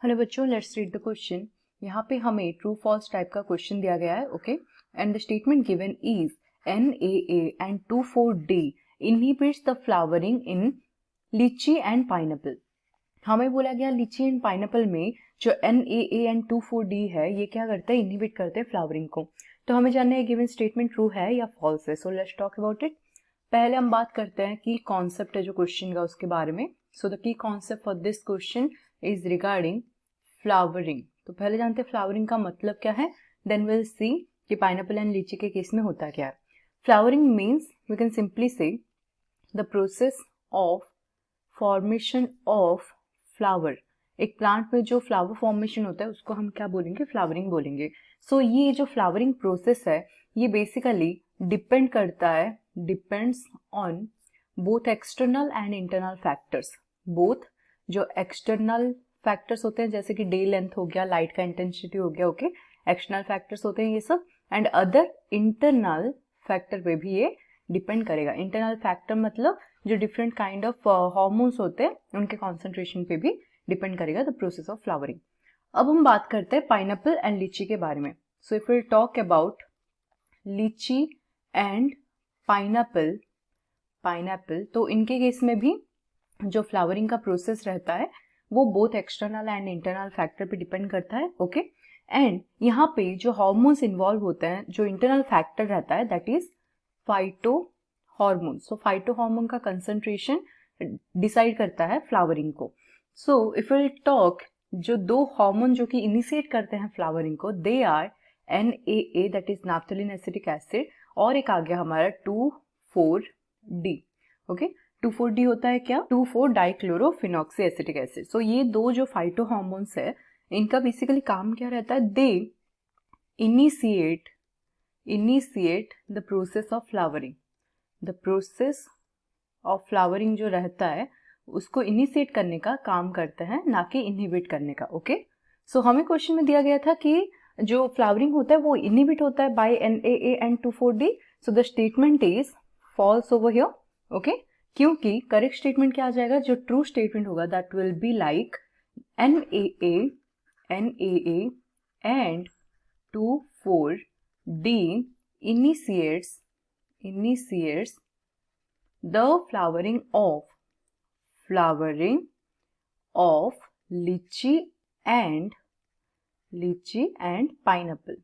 Hello बच्चों, let's read the question. यहाँ पे हमें ट्रू फॉल्स टाइप का क्वेश्चन दिया गया है, okay. And the statement given is NAA and 2,4-D inhibits the flowering in लीची एंड पाइनएप्पल। हमें बोला गया लीची एंड पाइनएप्पल में जो NAA एंड 2,4-D है ये क्या करते हैं, इनहिबिट करते हैं फ्लावरिंग को। तो हमें जानना है गिवन स्टेटमेंट ट्रू है या फॉल्स है। So let's talk about it. पहले हम बात करते हैं कि कॉन्सेप्ट है जो क्वेश्चन का उसके बारे में। So the key concept for this question is regarding flowering. तो पहले जानते हैं फ्लावरिंग का मतलब क्या है, देन विल सी कि पाइनएप्पल एंड लीची के केस में होता क्या है। Flowering means we can simply say the process of formation of flower. एक प्लांट में जो फ्लावर फॉर्मेशन होता है उसको हम क्या बोलेंगे, फ्लावरिंग बोलेंगे। सो ये जो फ्लावरिंग प्रोसेस है ये बेसिकली डिपेंड करता है, depends on both external and internal factors. Both जो एक्सटर्नल फैक्टर्स होते हैं जैसे कि डे लेंथ हो गया, लाइट का इंटेंसिटी हो गया, ओके, एक्सटर्नल फैक्टर्स होते हैं ये सब। एंड अदर इंटरनल फैक्टर पे भी ये डिपेंड करेगा। इंटरनल फैक्टर मतलब जो डिफरेंट काइंड ऑफ हार्मोन्स होते हैं उनके कॉन्सेंट्रेशन पे भी डिपेंड करेगा द प्रोसेस ऑफ फ्लावरिंग। अब हम बात करते हैं पाइनएप्पल एंड लीची के बारे में। So if will talk about लीची एंड पाइनएप्पल, तो इनके केस में भी जो फ्लावरिंग का प्रोसेस रहता है वो both external and internal factor पे डिपेंड करता है, ओके। एंड यहाँ पे जो हार्मोन्स इन्वॉल्व होते हैं, जो इंटरनल फैक्टर रहता है that is phyto hormone. So phyto hormone का कंसंट्रेशन डिसाइड करता है फ्लावरिंग को। सो इफ विल टॉक जो दो हार्मोन जो कि इनिशिएट करते हैं फ्लावरिंग को, they are NAA that is naphthalene acetic acid, और एक आ गया हमारा 2,4-D, ओके। 2,4-D होता है क्या, 2,4-डाइक्लोरोफिनॉक्सी एसिटिक एसिड। सो ये दो जो फाइटो हार्मोन्स है इनका बेसिकली काम क्या रहता है, they initiate the process of flowering. The process of flowering जो रहता है उसको इनिशिएट करने का काम करते हैं, ना कि इनहिबिट करने का, ओके। सो हमें क्वेश्चन में दिया गया था कि जो फ्लावरिंग होता है वो इनहिबिट होता है by NAA and 2,4-D। So the statement is false over here, okay. क्योंकि करेक्ट स्टेटमेंट क्या आ जाएगा, जो ट्रू स्टेटमेंट होगा that will be like NAA and 2,4-D initiates the flowering of lychee and pineapple।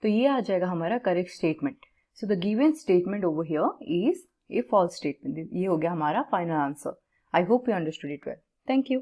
तो ये आ जाएगा हमारा correct statement. So the given statement over here is a false statement. ये हो गया हमारा final answer. I hope you understood it well. Thank you.